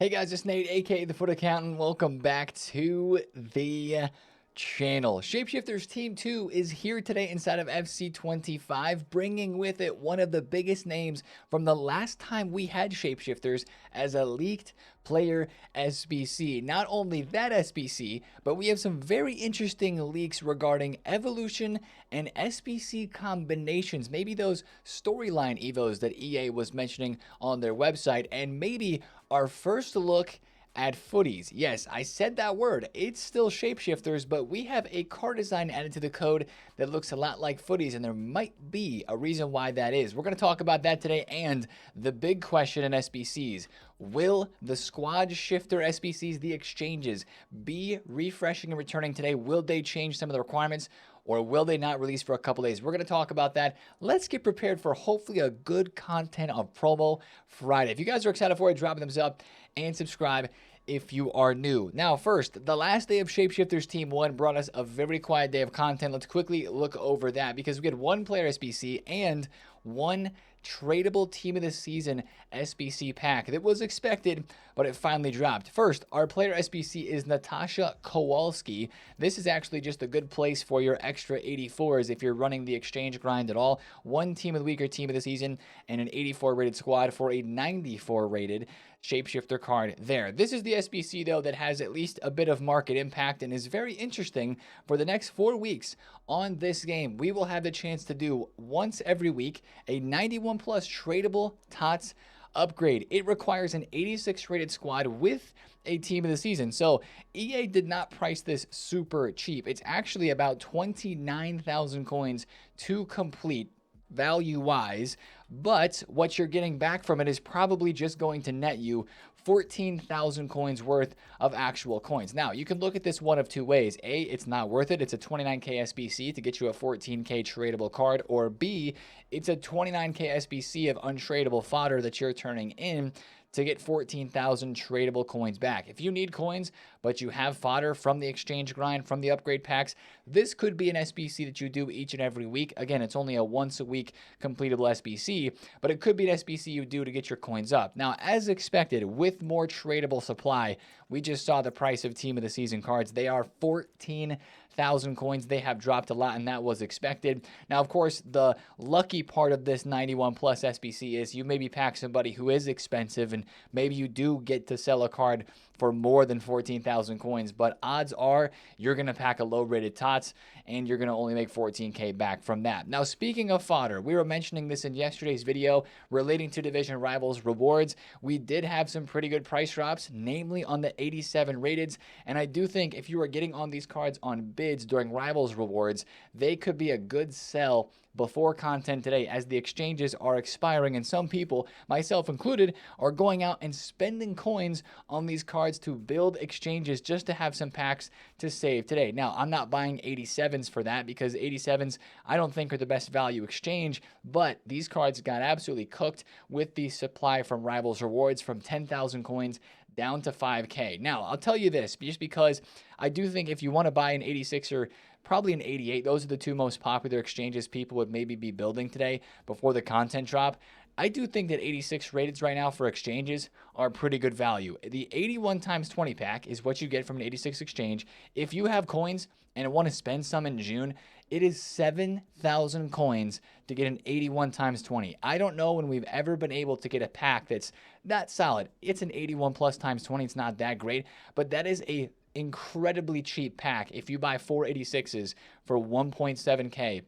Hey guys, it's Nate, aka TheFutAccountant. Welcome back to the channel. Shapeshifters Team 2 is here today inside of FC25, bringing with it one of the biggest names from the last time we had Shapeshifters as a leaked player SBC. Not only that SBC, but we have some very interesting leaks regarding evolution and SBC combinations. Maybe those storyline evos that EA was mentioning on their website, and maybe our first look at Futties. Yes, I said that word. It's still Shapeshifters, but we have a card design added to the code that looks a lot like Futties, and there might be a reason why that is. We're going to talk about that today, and the big question in SBCs. Will the squad shifter SBCs, the exchanges, be refreshing and returning today? Will they change some of the requirements, or will they not release for a couple days? We're going to talk about that. Let's get prepared for hopefully a good content on Promo Friday. If you guys are excited for it, drop a thumbs up and subscribe if you are new. Now, first, the last day of Shapeshifters Team 1 brought us a very quiet day of content. Let's quickly look over that because we had one player SBC and one tradable team of the season SBC pack that was expected, but it finally dropped. First, our player SBC is Natasha Kowalski. This is actually just a good place for your extra 84s if you're running the exchange grind at all. One team of the week or team of the season and an 84 rated squad for a 94 rated Shapeshifter card there. This is the SBC though that has at least a bit of market impact and is very interesting for the next 4 weeks on this game. We will have the chance to do once every week a 91 plus tradable TOTS upgrade. It requires an 86 rated squad with a team of the season. So EA did not price this super cheap. It's actually about 29,000 coins to complete value-wise, but what you're getting back from it is probably just going to net you 14,000 coins worth of actual coins. Now, you can look at this one of two ways. A, it's not worth it. It's a 29k SBC to get you a 14k tradable card, or B, it's a 29k SBC of untradeable fodder that you're turning in to get 14,000 tradable coins back. If you need coins, but you have fodder from the exchange grind, from the upgrade packs, this could be an SBC that you do each and every week. Again, it's only a once a week completable SBC, but it could be an SBC you do to get your coins up. Now, as expected, with more tradable supply, we just saw the price of team of the season cards. They are 14,000 coins. They have dropped a lot, and that was expected. Now, of course, the lucky part of this 91 plus SBC is you maybe pack somebody who is expensive, and maybe you do get to sell a card for more than 14,000 coins, but odds are you're going to pack a low-rated TOTS, and you're going to only make 14k back from that. Now, speaking of fodder, we were mentioning this in yesterday's video relating to Division Rivals rewards. We did have some pretty good price drops, namely on the 87 rateds, and I do think if you are getting on these cards on bids during Rivals rewards, they could be a good sell before content today as the exchanges are expiring, and some people, myself included, are going out and spending coins on these cards to build exchanges just to have some packs to save today. Now, I'm not buying 87s for that because 87s I don't think are the best value exchange, but these cards got absolutely cooked with the supply from Rivals rewards from 10,000 coins down to 5k. Now, I'll tell you this, just because I do think if you want to buy an 86 or probably an 88, those are the two most popular exchanges people would maybe be building today before the content drop. I do think that 86 rateds right now for exchanges are pretty good value. The 81 times 20 pack is what you get from an 86 exchange. If you have coins and want to spend some in June, it is 7,000 coins to get an 81 times 20. I don't know when we've ever been able to get a pack that's that solid. It's an 81 plus times 20. It's not that great, but that is a incredibly cheap pack if you buy 4 86s for 1.7k.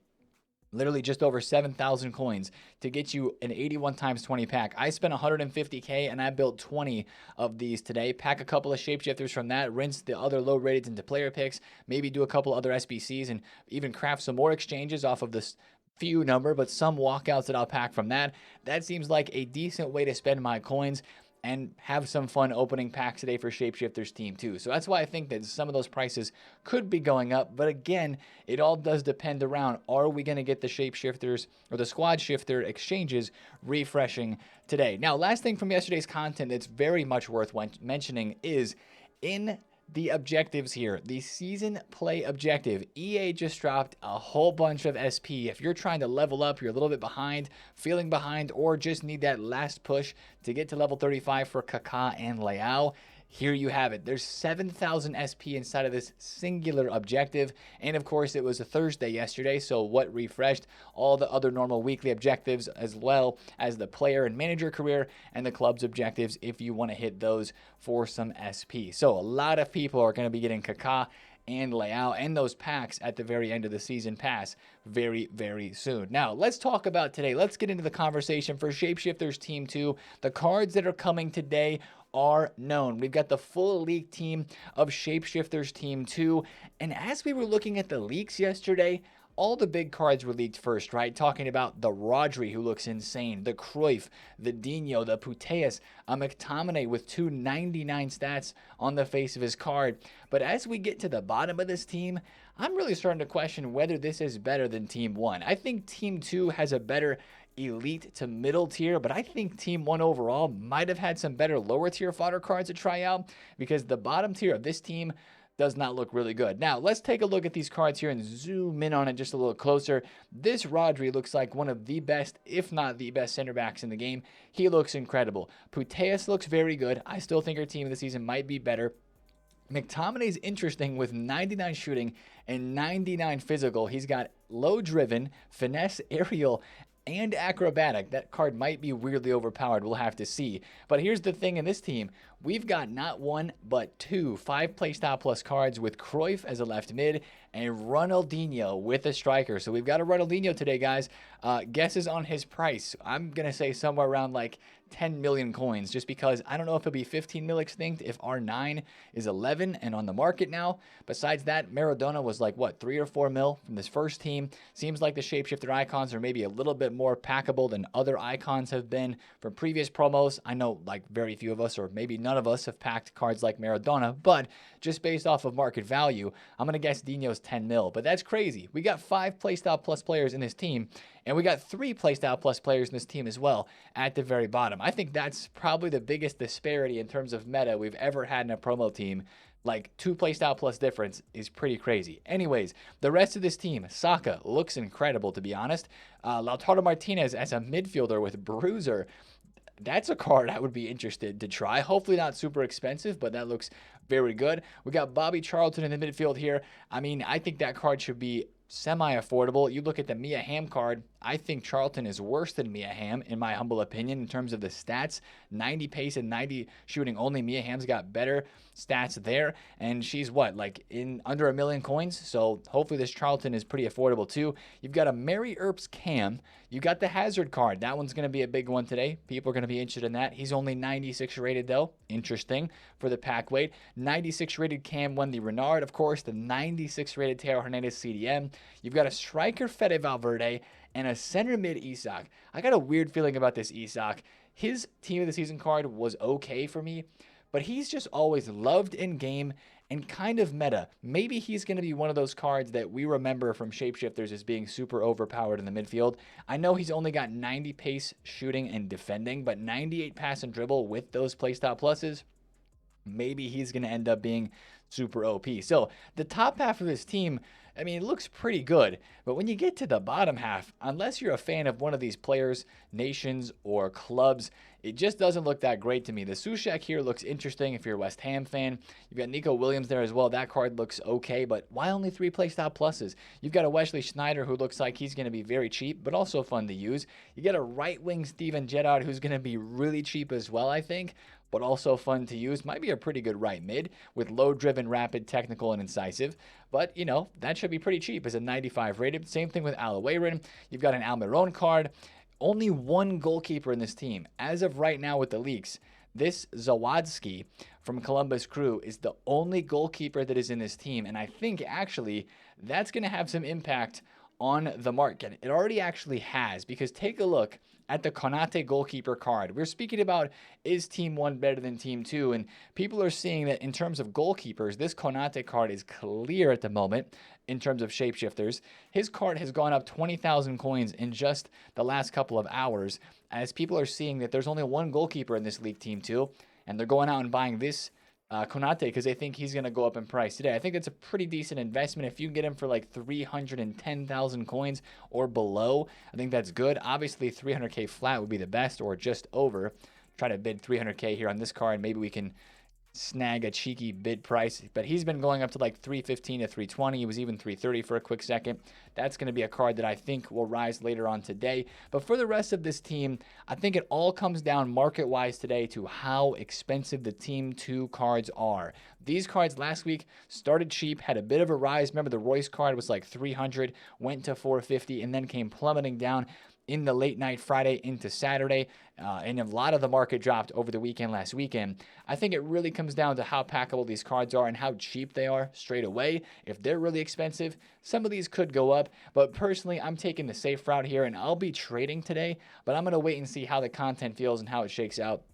Literally just over 7,000 coins to get you an 81 times 20 pack. I spent 150k and I built 20 of these today. Pack a couple of shapeshifters from that, rinse the other low rated into player picks, maybe do a couple other SBCs, and even craft some more exchanges off of this few number, but some walkouts that I'll pack from that. That seems like a decent way to spend my coins and have some fun opening packs today for Shapeshifters Team 2. So that's why I think that some of those prices could be going up. But again, it all does depend around, are we going to get the Shapeshifters or the Squad Shifter exchanges refreshing today? Now, last thing from yesterday's content that's very much worth mentioning is in the objectives here, the season play objective. EA just dropped a whole bunch of SP. If you're trying to level up, you're a little bit behind, feeling behind, or just need that last push to get to level 35 for Kaká and Leao, here you have it. There's 7,000 SP inside of this singular objective. And of course, it was a Thursday yesterday, so what refreshed? All the other normal weekly objectives, as well as the player and manager career and the club's objectives if you want to hit those for some SP. So a lot of people are going to be getting Kaká and Leao and those packs at the very end of the season pass very, very soon. Now, let's talk about today. Let's get into the conversation for Shapeshifters Team 2. The cards that are coming today are known. We've got the full leak team of Shapeshifters Team 2. And as we were looking at the leaks yesterday, all the big cards were leaked first, right? Talking about the Rodri, who looks insane, the Cruyff, the Dino, the Futties, a McTominay with 299 stats on the face of his card. But as we get to the bottom of this team, I'm really starting to question whether this is better than Team 1. I think Team 2 has a better elite to middle tier, but I think Team 1 overall might have had some better lower tier fodder cards to try out, because the bottom tier of this team does not look really good. Now, let's take a look at these cards here and zoom in on it just a little closer. This Rodri looks like one of the best, if not the best, center backs in the game. He looks incredible. Putellas looks very good. I still think our team of the season might be better. McTominay is interesting with 99 shooting and 99 physical. He's got low driven, finesse, aerial, and acrobatic. That card might be weirdly overpowered. We'll have to see. But here's the thing in this team. We've got not one, but two 5 playstyle plus cards with Cruyff as a left mid and Ronaldinho with a striker. So we've got a Ronaldinho today, guys. Guesses on his price. I'm going to say somewhere around like 10 million coins, just because I don't know if it'll be 15 mil extinct if R9 is 11 and on the market now. Besides that, Maradona was like, what, 3 or 4 mil from this first team. Seems like the Shapeshifter icons are maybe a little bit more packable than other icons have been from previous promos. I know like very few of us, or maybe none of us, have packed cards like Maradona, but just based off of market value, I'm going to guess Dino's 10 mil. But that's crazy. We got 5 playstyle plus players in this team, and we got 3 playstyle plus players in this team as well at the very bottom. I think that's probably the biggest disparity in terms of meta we've ever had in a promo team. Like 2 playstyle plus difference is pretty crazy. Anyways, the rest of this team, Saka looks incredible, to be honest. Lautaro Martinez as a midfielder with Bruiser. That's a card I would be interested to try. Hopefully not super expensive, but that looks very good. We got Bobby Charlton in the midfield here. I mean, I think that card should be semi-affordable. You look at the Mia Hamm card, I think Charlton is worse than Mia Hamm, in my humble opinion, in terms of the stats. 90 pace and 90 shooting only. Mia Hamm's got better stats there, and she's what, like in under 1 million coins? So hopefully this Charlton is pretty affordable too. You've got a Mary Earps Cam. You got the Hazard card. That one's going to be a big one today. People are going to be interested in that. He's only 96 rated though. Interesting for the pack weight. 96 rated Cam won the Renard, of course. The 96 rated Teo Hernandez CDM. You've got a striker Fede Valverde and a center mid Isak. I got a weird feeling about this Isak. His team of the season card was okay for me, but he's just always loved in game and kind of meta. Maybe he's going to be one of those cards that we remember from Shapeshifters as being super overpowered in the midfield. I know he's only got 90 pace shooting and defending, but 98 pass and dribble with those playstyle pluses. Maybe he's going to end up being super OP. So the top half of this team, I mean, it looks pretty good, but when you get to the bottom half, unless you're a fan of one of these players, nations, or clubs, it just doesn't look that great to me. The Soucek here looks interesting if you're a West Ham fan. You've got Nico Williams there as well. That card looks okay, but why only 3 playstyle pluses? You've got a Wesley Sneijder who looks like he's going to be very cheap, but also fun to use. You got a right wing Steven Gerrard who's going to be really cheap as well, I think, but also fun to use. Might be a pretty good right mid with low driven, rapid, technical, and incisive. But, you know, that should be pretty cheap as a 95 rated. Same thing with Alawayrin. You've got an Almiron card. Only one goalkeeper in this team. As of right now with the leaks, this Zawadzki from Columbus Crew is the only goalkeeper that is in this team. And I think, actually, that's going to have some impact on the market. It already actually has, because take a look at the Konate goalkeeper card. We're speaking about, is Team 1 better than Team 2? And people are seeing that in terms of goalkeepers, this Konate card is clear at the moment in terms of Shapeshifters. His card has gone up 20,000 coins in just the last couple of hours, as people are seeing that there's only one goalkeeper in this league, Team 2, and they're going out and buying this Konate, because they think he's going to go up in price today. I think that's a pretty decent investment. If you can get him for like 310,000 coins or below, I think that's good. Obviously, 300K flat would be the best, or just over. Try to bid 300K here on this card. Maybe we can snag a cheeky bid price, but he's been going up to like 315 to 320. He was even 330 for a quick second. That's going to be a card that I think will rise later on today. But for the rest of this team, I think it all comes down market-wise today to how expensive the Team 2 cards are. These cards last week started cheap, had a bit of a rise. Remember, the Royce card was like 300, went to 450, and then came plummeting down in the late night Friday into Saturday, and a lot of the market dropped over the weekend last weekend. I think it really comes down to how packable these cards are and how cheap they are straight away. If they're really expensive, some of these could go up, but personally, I'm taking the safe route here, and I'll be trading today, but I'm going to wait and see how the content feels and how it shakes out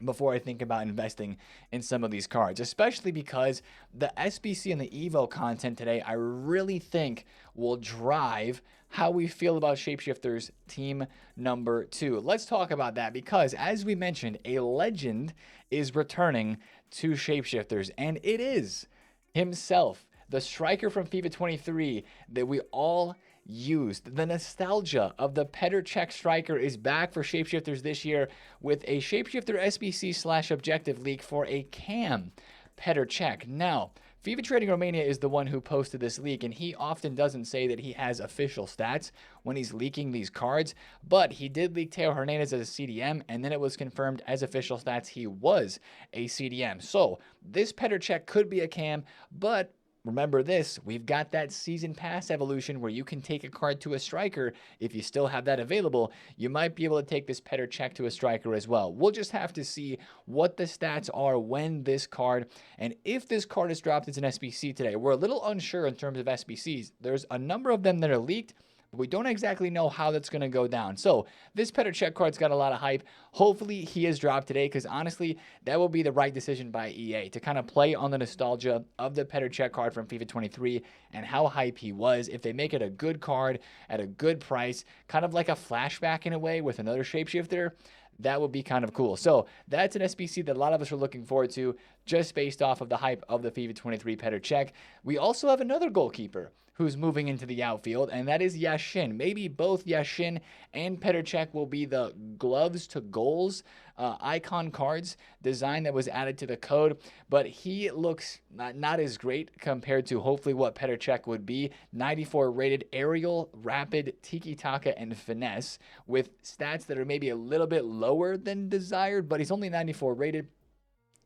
before I think about investing in some of these cards, especially because the SBC and the Evo content today, I really think will drive how we feel about Shapeshifters team number 2. Let's talk about that, because as we mentioned, a legend is returning to Shapeshifters, and it is himself, the striker from FIFA 23 that we all used. The nostalgia of the Petr Čech striker is back for Shapeshifters this year with a Shapeshifter SBC / objective leak for a CAM Petr Čech. Now, FIFA Trading Romania is the one who posted this leak, and he often doesn't say that he has official stats when he's leaking these cards, but he did leak Teo Hernandez as a CDM, and then it was confirmed as official stats he was a CDM. So this Petr Čech could be a CAM, but remember this, we've got that season pass evolution where you can take a card to a striker. If you still have that available, you might be able to take this Petr Čech to a striker as well. We'll just have to see what the stats are when this card, and if this card is dropped as an SBC today. We're a little unsure in terms of SBCs. There's a number of them that are leaked, but we don't exactly know how that's going to go down. So this Petr Čech card's got a lot of hype. Hopefully he is dropped today, because honestly, that will be the right decision by EA to kind of play on the nostalgia of the Petr Čech card from FIFA 23 and how hype he was. If they make it a good card at a good price, kind of like a flashback in a way with another Shapeshifter, that would be kind of cool. So that's an SBC that a lot of us are looking forward to, just based off of the hype of the FIFA 23 Petr Čech. We also have another goalkeeper who's moving into the outfield, and that is Yashin. Maybe both Yashin and Petr Čech will be the gloves to goals icon cards design that was added to the code, but he looks not as great compared to hopefully what Petr Čech would be. 94 rated, aerial, rapid, tiki-taka, and finesse, with stats that are maybe a little bit lower than desired, but he's only 94 rated,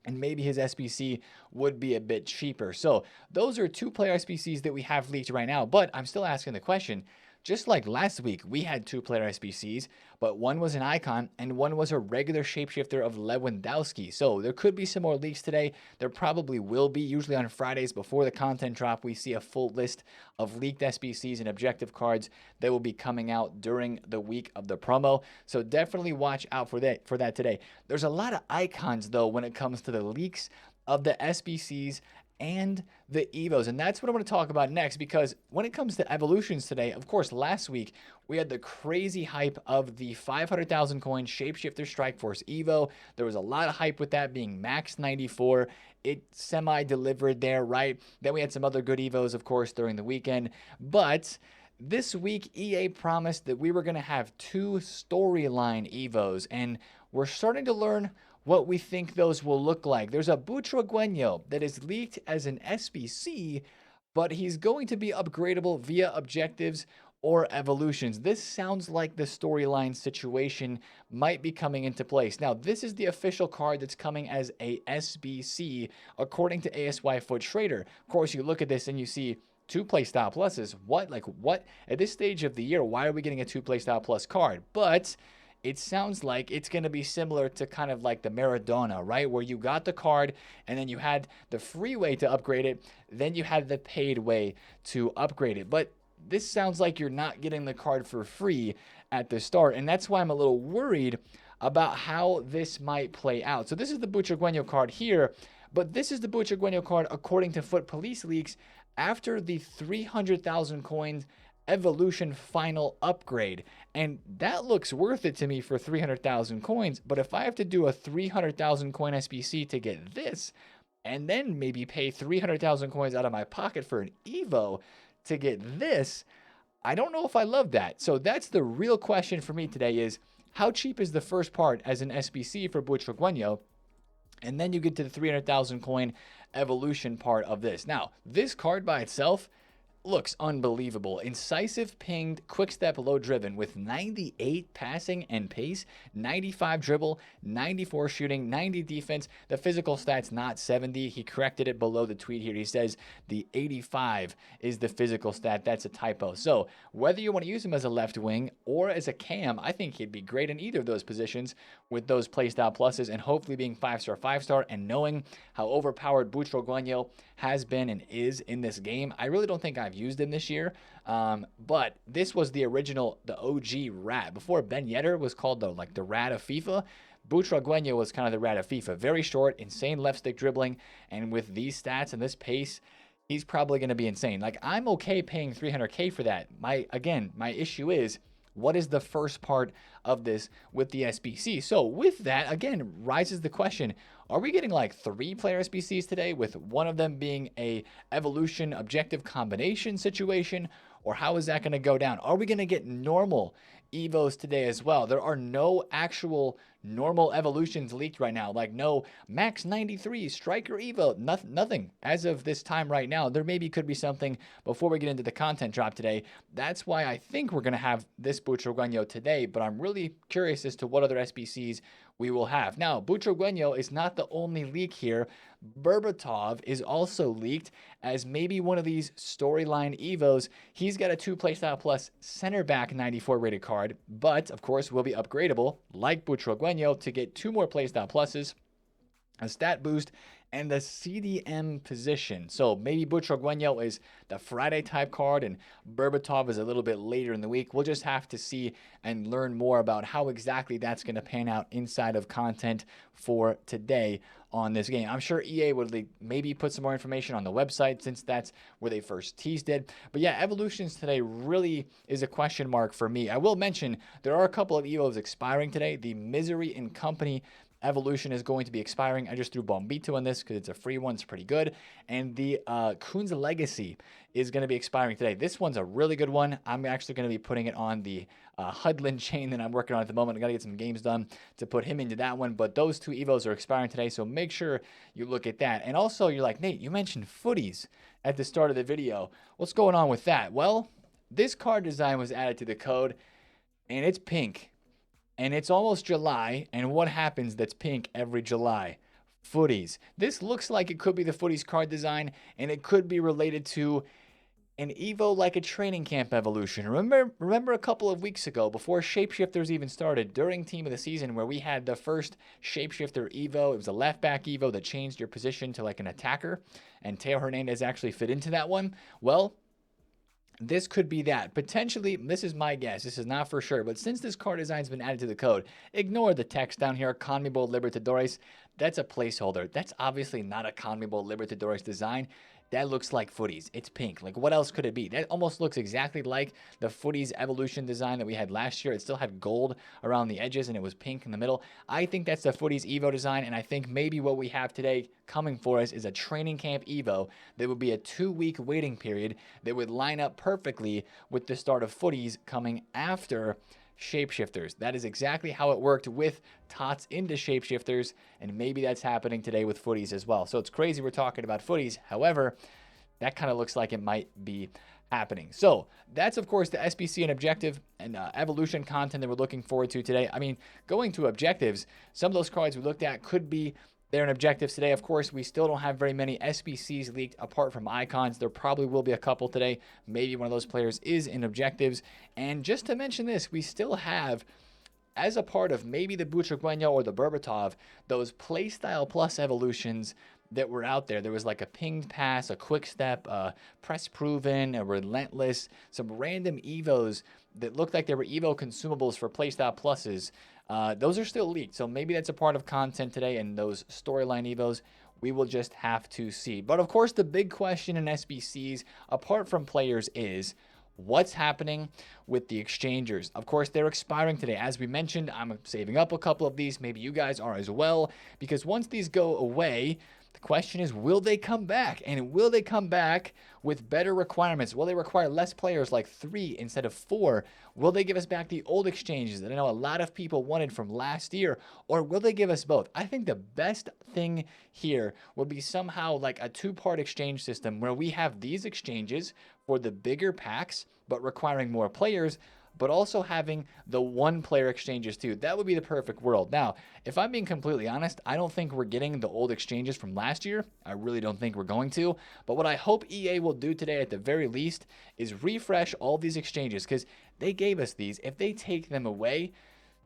and maybe his SBC would be a bit cheaper. So those are 2 player SBCs that we have leaked right now, but I'm still asking the question, just like last week, we had 2 player SBCs, but one was an icon and one was a regular Shapeshifter of Lewandowski. So there could be some more leaks today. There probably will be. Usually on Fridays before the content drop, we see a full list of leaked SBCs and objective cards that will be coming out during the week of the promo. So definitely watch out for that today. There's a lot of icons though when it comes to the leaks of the SBCs and the Evos, and that's what I'm going to talk about next, because when it comes to evolutions today, of course, last week we had the crazy hype of the 500,000 coin Shapeshifter Strikeforce Evo. There was a lot of hype with that being max 94. It semi-delivered there, right? Then we had some other good Evos, of course, during the weekend, but this week EA promised that we were going to have 2 storyline Evos, and we're starting to learn what we think those will look like. There's a Butragueño that is leaked as an SBC, but he's going to be upgradable via objectives or evolutions. This sounds like the storyline situation might be coming into place. Now, this is the official card that's coming as a SBC, according to ASY Foot Trader. Of course, you look at this and you see 2 playstyle pluses. What? At this stage of the year, why are we getting a 2 playstyle plus card? But it sounds like it's going to be similar to kind of like the Maradona, right? Where you got the card and then you had the free way to upgrade it, then you had the paid way to upgrade it. But this sounds like you're not getting the card for free at the start, and that's why I'm a little worried about how this might play out. So this is the Butragueño card here, but this is the Butragueño card according to Foot Police leaks after the 300,000 coins evolution final upgrade, and that looks worth it to me for 300,000 coins. But if I have to do a 300,000 coin SBC to get this, and then maybe pay 300,000 coins out of my pocket for an Evo to get this, I don't know if I love that. So that's the real question for me today is, how cheap is the first part as an SBC for Butragueño? And then you get to the 300,000 coin evolution part of this. Now, this card by itself looks unbelievable. Incisive, pinged, quick step, low driven with 98 passing and pace, 95 dribble, 94 shooting, 90 defense. The physical stats not 70. He corrected it below the tweet here. He says the 85 is the physical stat. That's a typo. So whether you want to use him as a left wing or as a cam, I think he'd be great in either of those positions with those playstyle pluses, and hopefully being 5-star, 5-star, and knowing how overpowered Butragueño has been and is in this game. I really don't think I've used him this year, but this was the original, the OG rat. Before Ben Yedder was called the rat of FIFA, Butragueño was kind of the rat of FIFA. Very short, insane left stick dribbling, and with these stats and this pace, he's probably going to be insane. Like, I'm okay paying 300K for that. My issue is, what is the first part of this with the SBC? So with that, again, rises the question, are we getting like 3-player SBCs today, with one of them being a evolution objective combination situation? Or how is that going to go down? Are we going to get normal Evos today as well? There are no actual normal evolutions leaked right now, like no max 93 striker Evo, nothing as of this time right now. There maybe could be something before we get into the content drop today. That's why I think we're going to have this Butragueño today, but I'm really curious as to what other SBCs we will have. Now, Butragueño is not the only leak here. Berbatov is also leaked as maybe one of these storyline Evos. He's got a 2 playstyle plus center back 94 rated card, but of course will be upgradable like Butragueño to get 2 more playstyle pluses, a stat boost, and the CDM position. So maybe Butragueño is the Friday type card and Berbatov is a little bit later in the week. We'll just have to see and learn more about how exactly that's going to pan out inside of content for today on this game. I'm sure EA would maybe put some more information on the website, since that's where they first teased it. But yeah, evolutions today really is a question mark for me. I will mention there are a couple of Evos expiring today. The Misery and Company evolution is going to be expiring. I just threw Bombito on this because it's a free one. It's pretty good. And the Kun's Legacy is going to be expiring today. This one's a really good one. I'm actually going to be putting it on the Hudlin chain that I'm working on at the moment. I got to get some games done to put him into that one. But those 2 Evos are expiring today, so make sure you look at that. And also, you're like, Nate, you mentioned Futties at the start of the video. What's going on with that? Well, this card design was added to the code, and it's pink. And it's almost July, and what happens that's pink every July? Futties. This looks like it could be the Futties card design, and it could be related to an Evo like a training camp evolution. Remember a couple of weeks ago, before Shapeshifters even started, during Team of the Season, where we had the first Shapeshifter Evo. It was a left back Evo that changed your position to like an attacker, and Teo Hernandez actually fit into that one. Well, this could be that. Potentially, this is my guess. This is not for sure. But since this card design has been added to the code, ignore the text down here, Conmebol Libertadores. That's a placeholder. That's obviously not a Conmebol Libertadores design. That looks like Futties. It's pink. Like, what else could it be? That almost looks exactly like the Futties evolution design that we had last year. It still had gold around the edges, and it was pink in the middle. I think that's the Futties Evo design, and I think maybe what we have today coming for us is a training camp Evo that would be a 2-week waiting period that would line up perfectly with the start of Futties coming after Shapeshifters. That is exactly how it worked with Tots into Shapeshifters, and maybe that's happening today with Futties as well. So it's crazy we're talking about Futties. However, that kind of looks like it might be happening. So that's, of course, the SBC and objective and evolution content that we're looking forward to today. I mean, going to objectives, some of those cards we looked at could be there in objectives today. Of course, we still don't have very many SBCs leaked apart from icons. There probably will be a couple today. Maybe one of those players is in objectives. And just to mention this, we still have, as a part of maybe the Butragueño or the Berbatov, those playstyle plus evolutions that were out there. There was like a pinged pass, a quick step, a press proven, a relentless, some random Evos that looked like they were Evo consumables for playstyle pluses. Those are still leaked, so maybe that's a part of content today, and those storyline Evos, we will just have to see. But of course, the big question in SBCs, apart from players, is what's happening with the exchangers. Of course, they're expiring today. As we mentioned, I'm saving up a couple of these. Maybe you guys are as well, because once these go away, The question is, will they come back? And will they come back with better requirements? Will they require less players, like 3 instead of 4? Will they give us back the old exchanges that I know a lot of people wanted from last year? Or will they give us both? I think the best thing here would be somehow like a 2-part exchange system where we have these exchanges for the bigger packs, but requiring more players, but also having the 1-player exchanges too. That would be the perfect world. Now, if I'm being completely honest, I don't think we're getting the old exchanges from last year. I really don't think we're going to. But what I hope EA will do today at the very least is refresh all these exchanges, because they gave us these. If they take them away,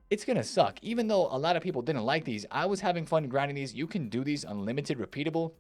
it's going to suck. Even though a lot of people didn't like these, I was having fun grinding these. You can do these unlimited, repeatable.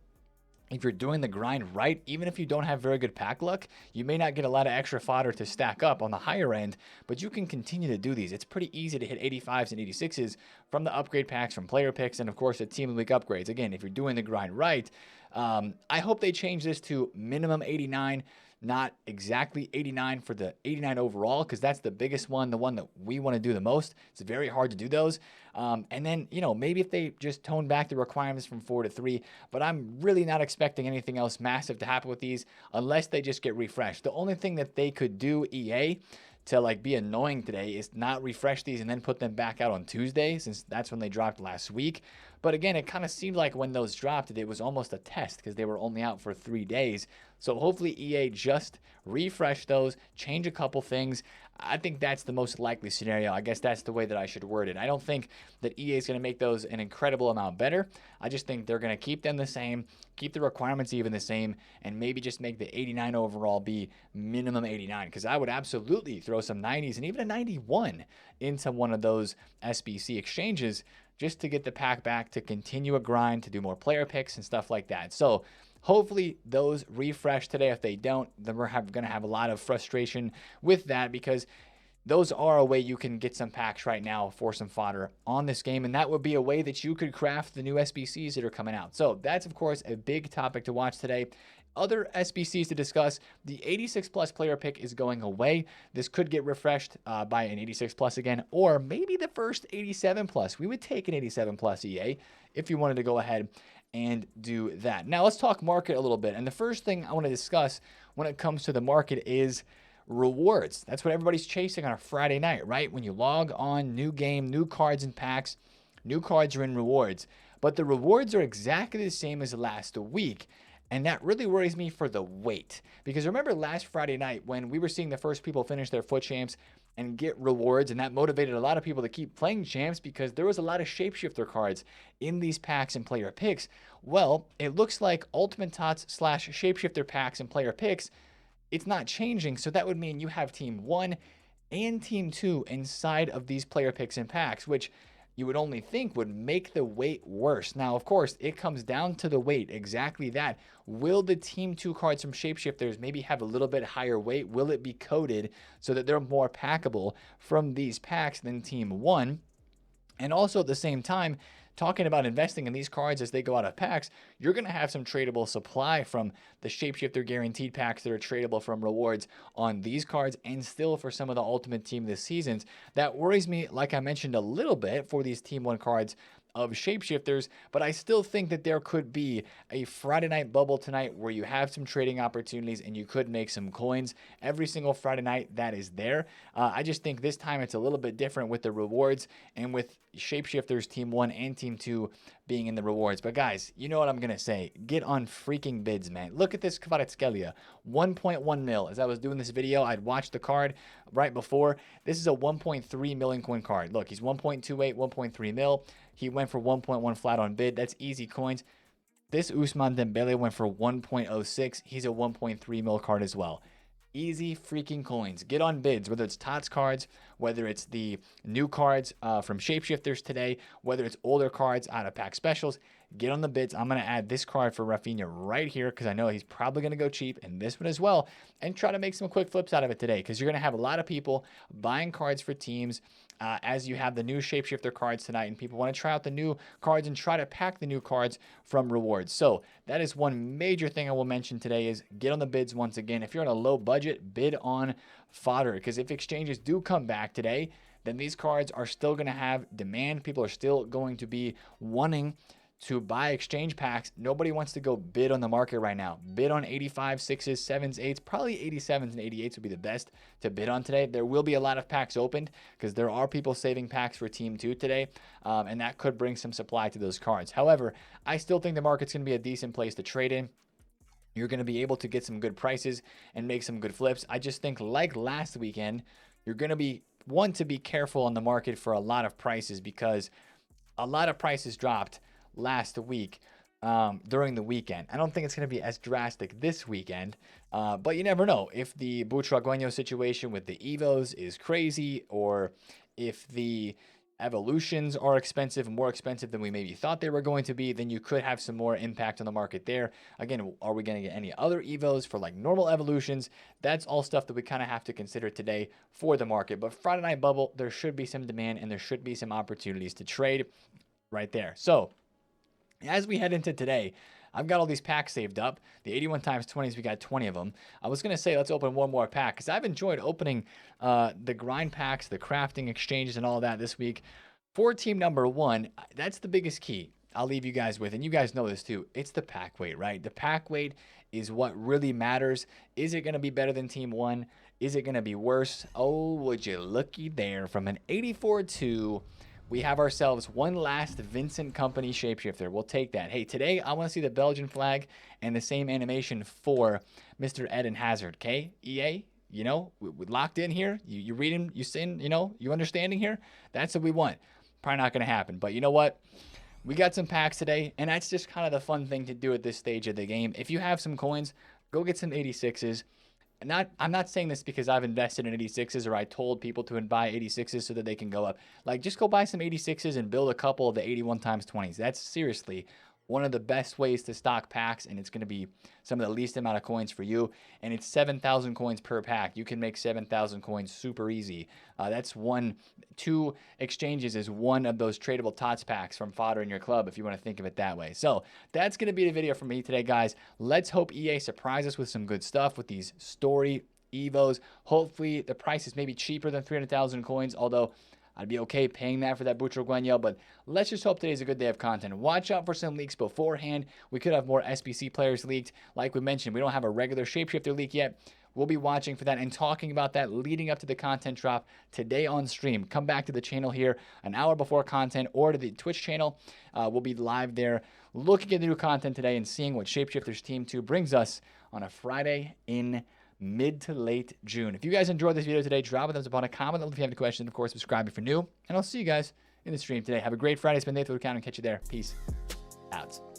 If you're doing the grind right, even if you don't have very good pack luck, you may not get a lot of extra fodder to stack up on the higher end, but you can continue to do these. It's pretty easy to hit 85s and 86s from the upgrade packs, from player picks, and of course the Team of the Week upgrades. Again, if you're doing the grind right, I hope they change this to minimum 89. Not exactly 89 for the 89 overall, because that's the biggest one, the one that we want to do the most. It's very hard to do those. And then, maybe if they just tone back the requirements from 4 to 3, but I'm really not expecting anything else massive to happen with these unless they just get refreshed. The only thing that they could do, EA, to be annoying today is not refresh these and then put them back out on Tuesday, since that's when they dropped last week. But again, it kind of seemed like when those dropped, it was almost a test because they were only out for 3 days. So hopefully EA just refresh those, change a couple things. I think that's the most likely scenario. I guess that's the way that I should word it. I don't think that EA is going to make those an incredible amount better. I just think they're going to keep them the same, keep the requirements even the same, and maybe just make the 89 overall be minimum 89. Because I would absolutely throw some 90s and even a 91 into one of those SBC exchanges just to get the pack back, to continue a grind, to do more player picks and stuff like that. So hopefully those refresh today. If they don't, then we're going to have a lot of frustration with that, because those are a way you can get some packs right now for some fodder on this game, and that would be a way that you could craft the new SBCs that are coming out. So that's, of course, a big topic to watch today. Other SBCs to discuss: the 86 plus player pick is going away. This could get refreshed by an 86 plus again, or maybe the first 87 plus. We would take an 87 plus, EA, if you wanted to go ahead and do that. Now let's talk market a little bit. And the first thing I want to discuss when it comes to the market is rewards. That's what everybody's chasing on a Friday night, right? When you log on, new game, new cards and packs, new cards are in rewards. But the rewards are exactly the same as last week. And that really worries me for the wait. Because remember last Friday night when we were seeing the first people finish their FUT champs and get rewards, and that motivated a lot of people to keep playing champs because there was a lot of Shapeshifter cards in these packs and player picks. Well, it looks like Ultimate Tots / Shapeshifter packs and player picks, it's not changing. So that would mean you have Team 1 and Team 2 inside of these player picks and packs, which you would only think would make the weight worse. Now, of course, it comes down to the weight, exactly that. Will the Team 2 cards from Shapeshifters maybe have a little bit higher weight? Will it be coded so that they're more packable from these packs than Team 1? And also at the same time, talking about investing in these cards as they go out of packs, you're going to have some tradable supply from the Shapeshifter guaranteed packs that are tradable from rewards on these cards, and still for some of the Ultimate Team this seasons. That worries me, like I mentioned, a little bit for these Team 1 cards of Shapeshifters, but I still think that there could be a Friday night bubble tonight where you have some trading opportunities and you could make some coins. Every single Friday night that is there. I just think this time it's a little bit different with the rewards and with Shapeshifters Team 1 and Team 2 being in the rewards. But guys, you know what I'm going to say. Get on freaking bids, man. Look at this Kvaratskhelia, 1.1 mil. As I was doing this video, I'd watched the card right before. This is a 1.3 million coin card. Look, he's 1.28, 1.3 mil. He went for 1.1 flat on bid. That's easy coins. This Ousmane Dembele went for 1.06. He's a 1.3 mil card as well. Easy freaking coins. Get on bids, whether it's TOTS cards, whether it's the new cards from Shapeshifters today, whether it's older cards out of pack specials. Get on the bids. I'm going to add this card for Rafinha right here because I know he's probably going to go cheap, and this one as well, and try to make some quick flips out of it today, because you're going to have a lot of people buying cards for teams as you have the new Shapeshifter cards tonight, and people want to try out the new cards and try to pack the new cards from rewards. So that is one major thing I will mention today, is get on the bids once again. If you're on a low budget, bid on fodder, because if exchanges do come back today, then these cards are still going to have demand. People are still going to be wanting to buy exchange packs. Nobody wants to go bid on the market right now. Bid on 85, 6s, 7s, 8s, probably 87s and 88s would be the best to bid on today. There will be a lot of packs opened because there are people saving packs for Team 2 today, and that could bring some supply to those cards. However, I still think the market's going to be a decent place to trade in. You're going to be able to get some good prices and make some good flips. I just think, like last weekend, you're going to want to be careful on the market for a lot of prices, because a lot of prices dropped last week during the weekend. I don't think it's going to be as drastic this weekend, but you never know. If the Butragueño situation with the Evos is crazy, or if the evolutions are expensive, more expensive than we maybe thought they were going to be, then you could have some more impact on the market there. Again, are we going to get any other Evos for like normal evolutions? That's all stuff that we kind of have to consider today for the market. But Friday Night Bubble, there should be some demand and there should be some opportunities to trade right there. So as we head into today, I've got all these packs saved up. The 81 times 20s, we got 20 of them. I was going to say, let's open one more pack, because I've enjoyed opening the grind packs, the crafting exchanges, and all that this week. For team number 1, that's the biggest key I'll leave you guys with, and you guys know this too. It's the pack weight, right? The pack weight is what really matters. Is it going to be better than team 1? Is it going to be worse? Oh, would you looky there. From an 84-2, we have ourselves one last Vincent Company Shapeshifter. We'll take that. Hey, today I want to see the Belgian flag and the same animation for Mr. Eden Hazard, okay? EA, you know, we locked in here. You reading, you seeing, you know, you understanding here? That's what we want. Probably not going to happen, but you know what? We got some packs today, and that's just kind of the fun thing to do at this stage of the game. If you have some coins, go get some 86s. I'm not saying this because I've invested in 86s or I told people to buy 86s so that they can go up. Like, just go buy some 86s and build a couple of the 81 times 20s. That's seriously one of the best ways to stock packs, and it's going to be some of the least amount of coins for you. And it's 7,000 coins per pack. You can make 7,000 coins super easy. That's 2 exchanges is one of those tradable TOTS packs from fodder in your club, if you want to think of it that way. So that's going to be the video for me today, guys. Let's hope EA surprises us with some good stuff with these story Evos. Hopefully the price is maybe cheaper than 300,000 coins, although I'd be okay paying that for that Butragueño, but let's just hope today's a good day of content. Watch out for some leaks beforehand. We could have more SBC players leaked. Like we mentioned, we don't have a regular Shapeshifter leak yet. We'll be watching for that and talking about that leading up to the content drop today on stream. Come back to the channel here an hour before content, or to the Twitch channel. We'll be live there looking at the new content today and seeing what Shapeshifters Team 2 brings us on a Friday in mid to late June. If you guys enjoyed this video today, drop a thumbs up on a comment. If you have any questions, of course, subscribe if you're new. And I'll see you guys in the stream today. Have a great Friday. It's been TheFutAccountant. Catch you there. Peace out.